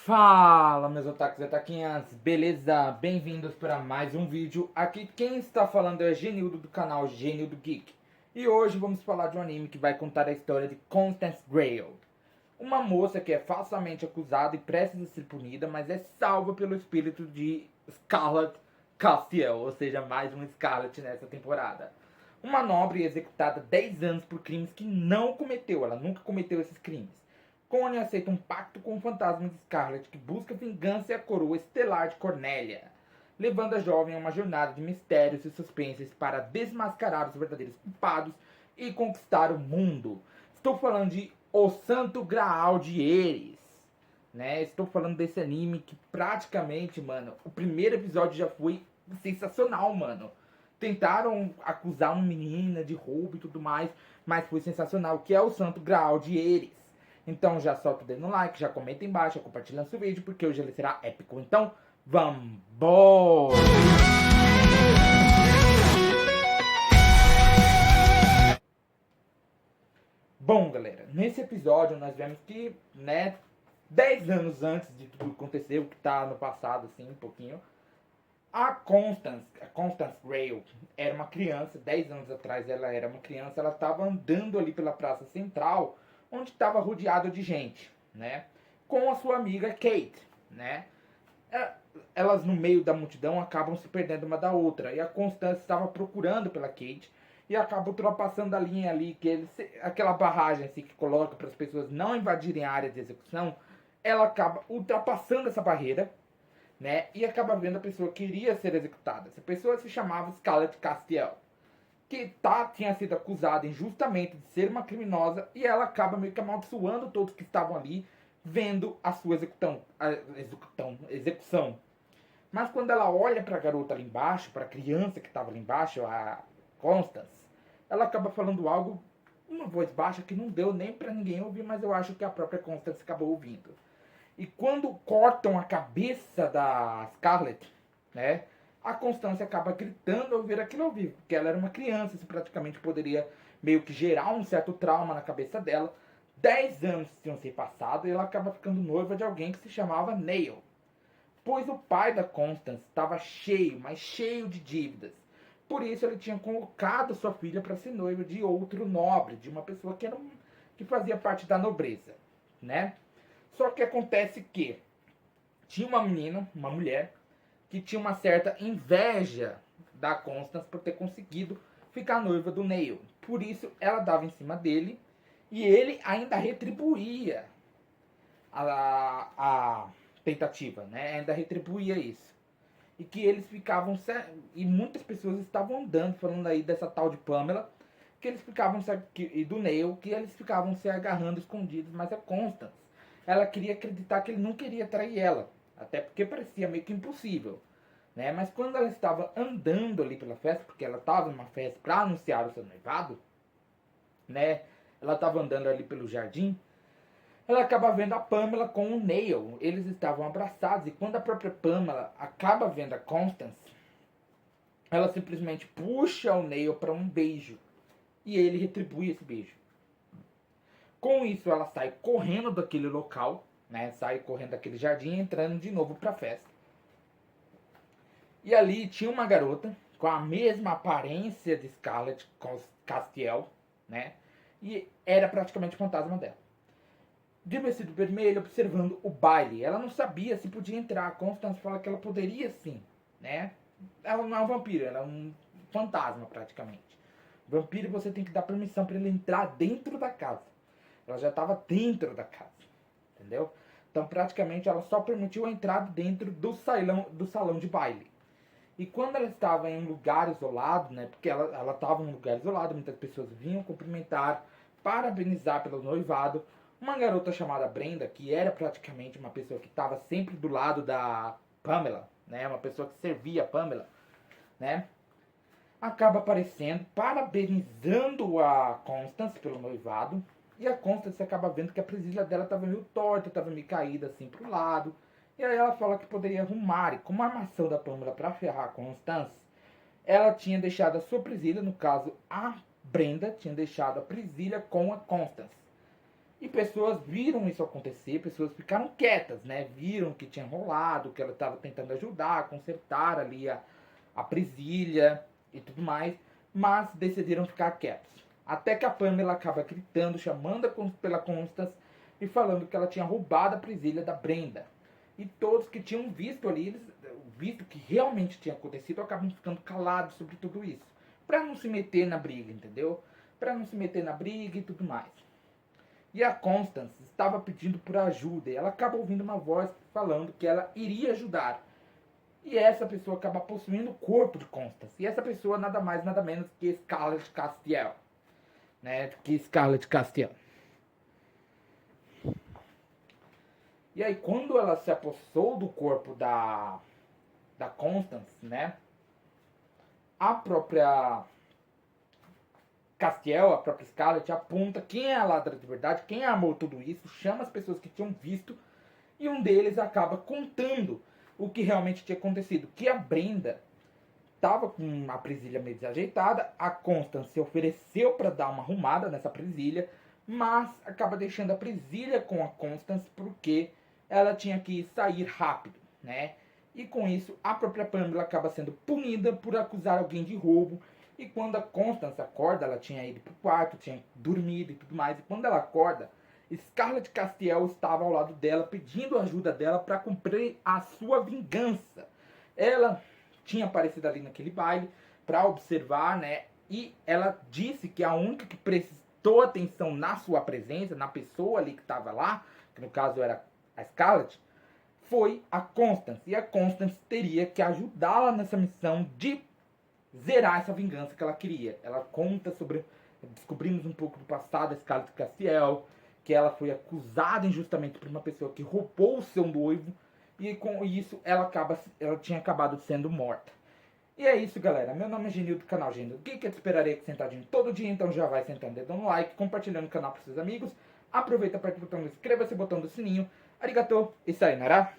Fala, meus otakus e otaquinhas, beleza? Bem-vindos para mais um vídeo. Aqui quem está falando é Genildo do canal Genildo Geek. E hoje vamos falar de um anime que vai contar a história de Constance Grail. Uma moça que é falsamente acusada e prestes a ser punida, mas é salva pelo espírito de Scarlet Castiel, ou seja, mais um Scarlet nessa temporada. Uma nobre executada 10 anos por crimes que não cometeu, ela nunca cometeu esses crimes. Connie aceita um pacto com o fantasma de Scarlet que busca vingança e a coroa estelar de Cornélia, levando a jovem a uma jornada de mistérios e suspenses para desmascarar os verdadeiros culpados e conquistar o mundo. Estou falando de O Santo Graal de Eris, né? Estou falando desse anime que praticamente, mano, o primeiro episódio já foi sensacional, mano. Tentaram acusar uma menina de roubo e tudo mais, mas foi sensacional, que é o Santo Graal de Eris. Então já solta o dedo no like, já comenta embaixo, compartilha seu vídeo, porque hoje ele será épico. Então, vambora! Bom, galera, nesse episódio nós vemos que, né, 10 anos antes de tudo acontecer, o que tá no passado, assim, um pouquinho, a Constance Grail era uma criança, 10 anos atrás ela era uma criança, ela estava andando ali pela praça central, onde estava rodeado de gente, né? Com a sua amiga Kate, né? Elas no meio da multidão acabam se perdendo uma da outra. E a Constance estava procurando pela Kate e acaba ultrapassando a linha ali, aquela barragem assim, que coloca para as pessoas não invadirem a área de execução. Ela acaba ultrapassando essa barreira, né? E acaba vendo a pessoa que iria ser executada. Essa pessoa se chamava Scarlet Castiel, que tinha sido acusada injustamente de ser uma criminosa, e ela acaba meio que amaldiçoando todos que estavam ali vendo a sua execução. Mas quando ela olha para a garota ali embaixo, para a criança que estava ali embaixo, a Constance, ela acaba falando algo, uma voz baixa que não deu nem para ninguém ouvir, mas eu acho que a própria Constance acabou ouvindo. E quando cortam a cabeça da Scarlet, né, a Constância acaba gritando ao ver aquilo ao vivo, porque ela era uma criança, isso praticamente poderia meio que gerar um certo trauma na cabeça dela. 10 anos tinham se passado e ela acaba ficando noiva de alguém que se chamava Neil, pois o pai da Constance estava cheio, mas cheio de dívidas. Por isso ele tinha colocado sua filha para ser noiva de outro nobre, de uma pessoa que fazia parte da nobreza, né? Só que acontece que tinha uma menina, uma mulher, que tinha uma certa inveja da Constance por ter conseguido ficar noiva do Neil. Por isso ela dava em cima dele e ele ainda retribuía a tentativa, né? Ainda retribuía isso. E que eles ficavam. E muitas pessoas estavam andando, falando aí dessa tal de Pamela, que eles ficavam. E do Neil, que eles ficavam se agarrando escondidos, mas a Constance, ela queria acreditar que ele não queria trair ela. Até porque parecia meio que impossível, né? Mas quando ela estava andando ali pela festa, porque ela estava numa festa para anunciar o seu noivado, né? Ela estava andando ali pelo jardim, ela acaba vendo a Pamela com o Neil. Eles estavam abraçados e quando a própria Pamela acaba vendo a Constance, ela simplesmente puxa o Neil para um beijo e ele retribui esse beijo. Com isso ela sai correndo daquele local, né? Sai correndo daquele jardim, entrando de novo para a festa. E ali tinha uma garota com a mesma aparência de Scarlet Castiel, né? E era praticamente o fantasma dela. De vestido vermelho, observando o baile. Ela não sabia se podia entrar. A Constance fala que ela poderia sim, né? Ela não é um vampiro, ela é um fantasma praticamente. Vampiro você tem que dar permissão para ele entrar dentro da casa. Ela já estava dentro da casa, entendeu? Então praticamente ela só permitiu a entrada dentro do salão de baile. E quando ela estava em um lugar isolado, né? Porque ela estava em um lugar isolado, muitas pessoas vinham cumprimentar, parabenizar pelo noivado. Uma garota chamada Brenda, que era praticamente uma pessoa que estava sempre do lado da Pamela, né? Uma pessoa que servia a Pamela, né? Acaba aparecendo, parabenizando a Constance pelo noivado. E a Constance acaba vendo que a presilha dela estava meio torta, estava meio caída assim pro lado. E aí ela fala que poderia arrumar. E como a armação da Pamela para ferrar a Constance, ela tinha deixado a sua presilha, no caso a Brenda tinha deixado a presilha com a Constance. E pessoas viram isso acontecer, pessoas ficaram quietas, né? Viram que tinha rolado, que ela estava tentando ajudar, a consertar ali a presilha e tudo mais, mas decidiram ficar quietos. Até que a Pamela acaba gritando, chamando pela Constance e falando que ela tinha roubado a presilha da Brenda. E todos que tinham visto ali, eles, visto que realmente tinha acontecido, acabam ficando calados sobre tudo isso. Pra não se meter na briga, entendeu? Pra não se meter na briga e tudo mais. E a Constance estava pedindo por ajuda e ela acaba ouvindo uma voz falando que ela iria ajudar. E essa pessoa acaba possuindo o corpo de Constance. E essa pessoa nada mais, nada menos que Scarlett Castiel. Né? Que Scarlett Castiel. E aí quando ela se apossou do corpo da Constance, né? A própria Castiel, a própria Scarlett, aponta quem é a ladra de verdade, quem amou tudo isso, chama as pessoas que tinham visto e um deles acaba contando o que realmente tinha acontecido. Que a Brenda estava com a presilha meio desajeitada, a Constance se ofereceu para dar uma arrumada nessa presilha, mas acaba deixando a presilha com a Constance porque ela tinha que sair rápido, né? E com isso a própria Pamela acaba sendo punida por acusar alguém de roubo. E quando a Constance acorda, ela tinha ido pro quarto, tinha dormido e tudo mais. E quando ela acorda, Scarlett Castiel estava ao lado dela, pedindo ajuda dela para cumprir a sua vingança. Ela tinha aparecido ali naquele baile para observar, né? E ela disse que a única que prestou atenção na sua presença, na pessoa ali que estava lá, que no caso era a Scarlett, foi a Constance. E a Constance teria que ajudá-la nessa missão de zerar essa vingança que ela queria. Ela conta sobre... Descobrimos um pouco do passado da Scarlett Castiel, que ela foi acusada injustamente por uma pessoa que roubou o seu noivo, e com isso ela tinha acabado sendo morta. E é isso, galera. Meu nome é Genil do canal Genil do Geek. Eu te esperarei aqui sentadinho todo dia, então já vai sentando, dando um like, compartilhando o canal para seus amigos. Aproveita, aperta o botão, inscreva-se, botão do sininho. Arigatou e sayonara.